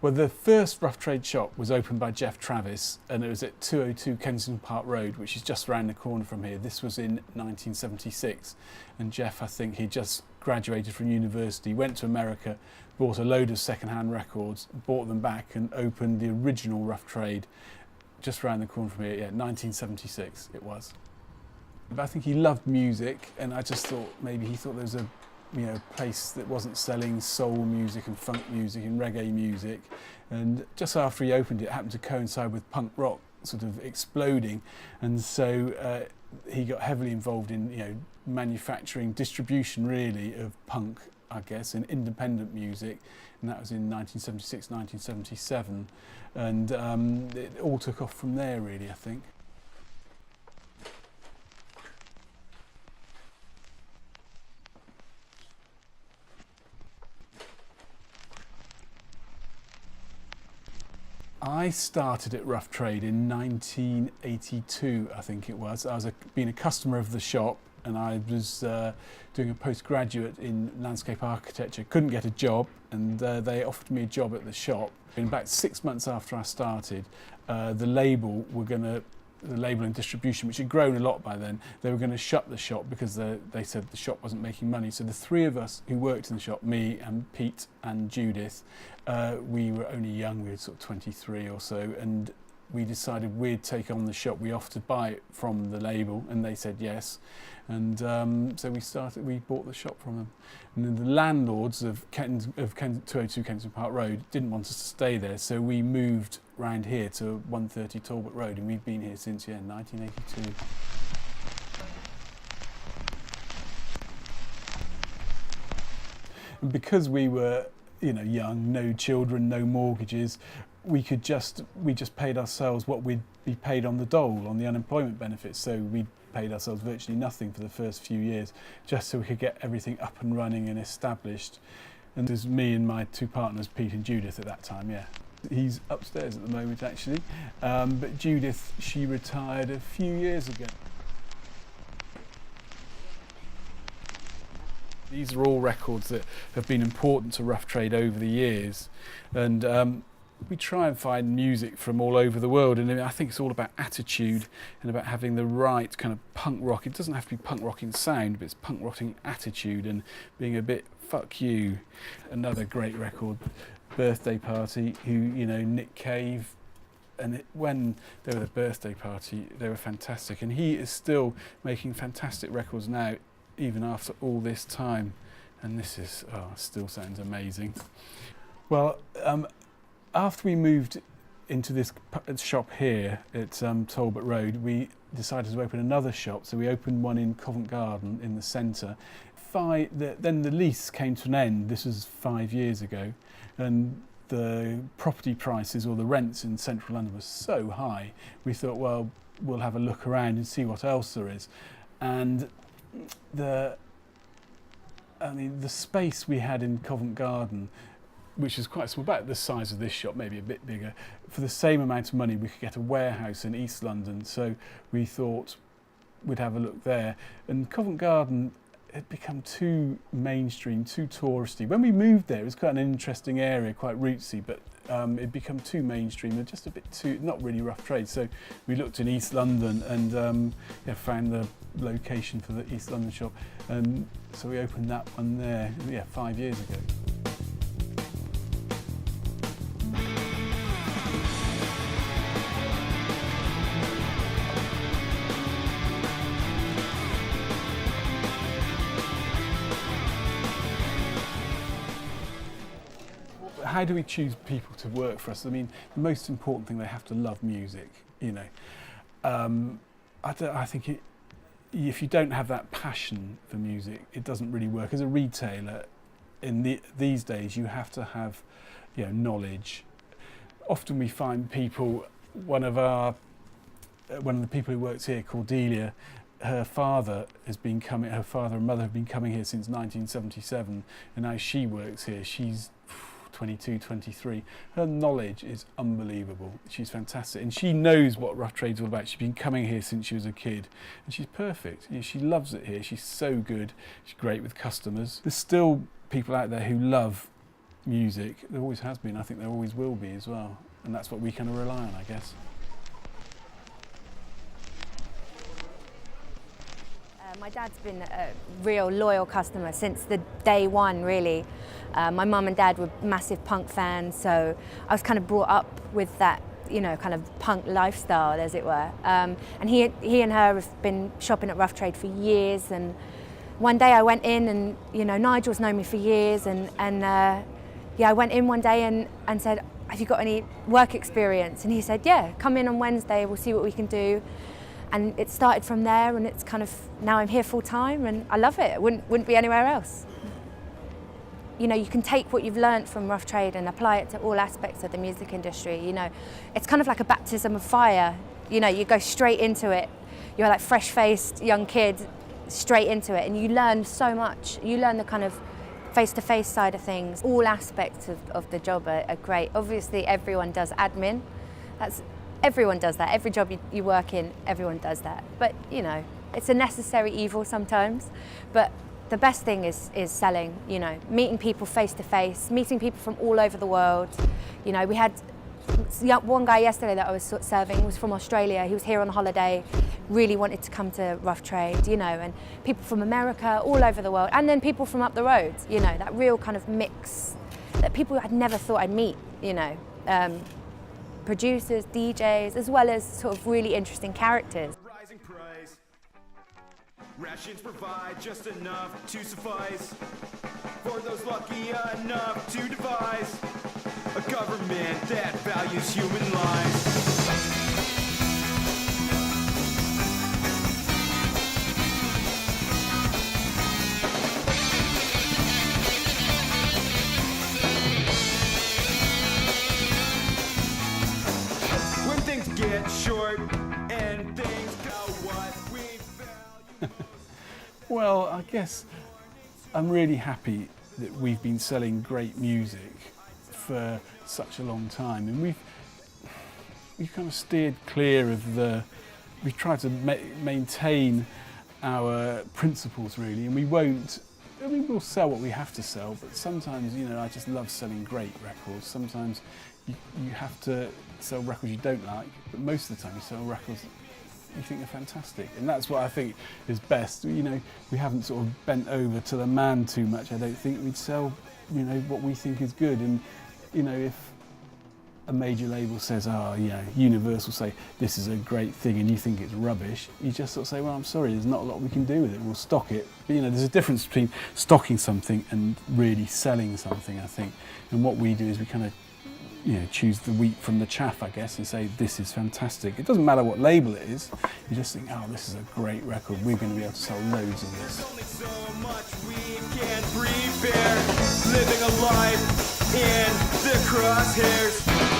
Well, the first rough trade shop was opened by Jeff Travis, and it was at 202 Kensington Park Road, which is just around the corner from here. This was in 1976, and Jeff, I think he just graduated from university, went to America, bought a load of second-hand records, bought them back and opened the original rough trade just around the corner from here. Yeah, 1976 it was. But I think he loved music, and I just thought maybe he thought there was a place that wasn't selling soul music and funk music and reggae music. And just after he opened it, it happened to coincide with punk rock sort of exploding, and so he got heavily involved in manufacturing, distribution really of punk, I guess, and independent music, and that was in 1976, 1977, and it all took off from there really, I think. I started at Rough Trade in 1982, I think it was. I was being a customer of the shop, and I was doing a postgraduate in landscape architecture. Couldn't get a job, and they offered me a job at the shop. In about 6 months after I started, the label and distribution, which had grown a lot by then, they were going to shut the shop because they said the shop wasn't making money. So the three of us who worked in the shop, me and Pete and Judith, we were only young, we were sort of 23 or so, and we decided we'd take on the shop. We offered to buy it from the label, and they said yes. And so we bought the shop from them. And then the landlords of 202 Kensington Park Road didn't want us to stay there, so we moved round here to 130 Talbot Road, and we've been here since 1982. And because we were young, no children, no mortgages, we just paid ourselves what we'd be paid on the dole, on the unemployment benefits. So we paid ourselves virtually nothing for the first few years, just so we could get everything up and running and established. And there's me and my two partners, Pete and Judith, at that time, yeah. He's upstairs at the moment, actually. But Judith, she retired a few years ago. These are all records that have been important to Rough Trade over the years, and we try and find music from all over the world, and I think it's all about attitude and about having the right kind of punk rock. It doesn't have to be punk rock in sound, but it's punk rock in attitude and being a bit fuck you. Another great record, Birthday Party, who Nick Cave, and when they were the Birthday Party, they were fantastic, and he is still making fantastic records now, even after all this time, and this is still sounds amazing. Well, after we moved into this shop here at Talbot Road, we decided to open another shop, so we opened one in Covent Garden in the centre. Then the lease came to an end. This was 5 years ago, and the property prices or the rents in central London were so high, we thought, well, we'll have a look around and see what else there is. And the space we had in Covent Garden, which is quite small, about the size of this shop, maybe a bit bigger, for the same amount of money we could get a warehouse in East London, so we thought we'd have a look there. And Covent Garden had become too mainstream, too touristy. When we moved there, it was quite an interesting area, quite rootsy, but it'd become too mainstream and just a bit too, not really Rough Trade. So we looked in East London and found the location for the East London shop, and so we opened that one there 5 years ago. How do we choose people to work for us? I mean, the most important thing, they have to love music, I think if you don't have that passion for music, it doesn't really work. As a retailer, these days, you have to have knowledge. Often we find people, one of the people who works here, Cordelia, her father and mother have been coming here since 1977, and now she works here. She's 22, 23. Her knowledge is unbelievable. She's fantastic, and she knows what Rough Trade's all about. She's been coming here since she was a kid, and she's perfect. She loves it here. She's so good. She's great with customers. There's still people out there who love music. There always has been. I think there always will be as well. And that's what we kind of rely on, I guess. My dad's been a real loyal customer since the day one, really. My mum and dad were massive punk fans, so I was kind of brought up with that, you know, kind of punk lifestyle, as it were. And he and her have been shopping at Rough Trade for years. And one day I went in, and you know, Nigel's known me for years, and yeah, I went in one day and said, "Have you got any work experience?" And he said, "Yeah, come in on Wednesday. We'll see what we can do." And it started from there, and it's kind of, now I'm here full time, and I love it. Wouldn't be anywhere else. You know, you can take what you've learned from Rough Trade and apply it to all aspects of the music industry. You know, it's kind of like a baptism of fire. You know, you go straight into it. You're like fresh-faced young kid, straight into it, and you learn so much. You learn the kind of face-to-face side of things. All aspects of the job are great. Obviously, everyone does admin. Everyone does that. Every job you work in, everyone does that. But, you know, it's a necessary evil sometimes. But the best thing is selling, you know, meeting people face to face, meeting people from all over the world. You know, we had one guy yesterday that I was serving was from Australia. He was here on holiday, really wanted to come to Rough Trade, you know, and people from America, all over the world, and then people from up the road, you know, that real kind of mix that people I'd never thought I'd meet, you know. Producers, DJs, as well as sort of really interesting characters. Rising price. Rations provide just enough to suffice for those lucky enough to devise a government that values human lives. Get short and things go what we value. Well, I guess I'm really happy that we've been selling great music for such a long time, and we've kind of steered clear of we've tried to maintain our principles really, and we won't. I mean, we'll sell what we have to sell, but sometimes, you know, I just love selling great records. Sometimes you have to sell records you don't like, but most of the time you sell records you think are fantastic, and that's what I think is best. You know, we haven't sort of bent over to the man too much. I don't think we'd sell, you know, what we think is good. And you know, if a major label says, "Oh, you know, Universal say this is a great thing," and you think it's rubbish, you just sort of say, "Well, I'm sorry, there's not a lot we can do with it. We'll stock it." But you know, there's a difference between stocking something and really selling something, I think. And what we do is we kind of, you know, choose the wheat from the chaff, I guess, and say this is fantastic. It doesn't matter what label it is. You just think, "Oh, this is a great record. We're going to be able to sell loads of this." There's only so much we can prepare, living a life in the crosshairs.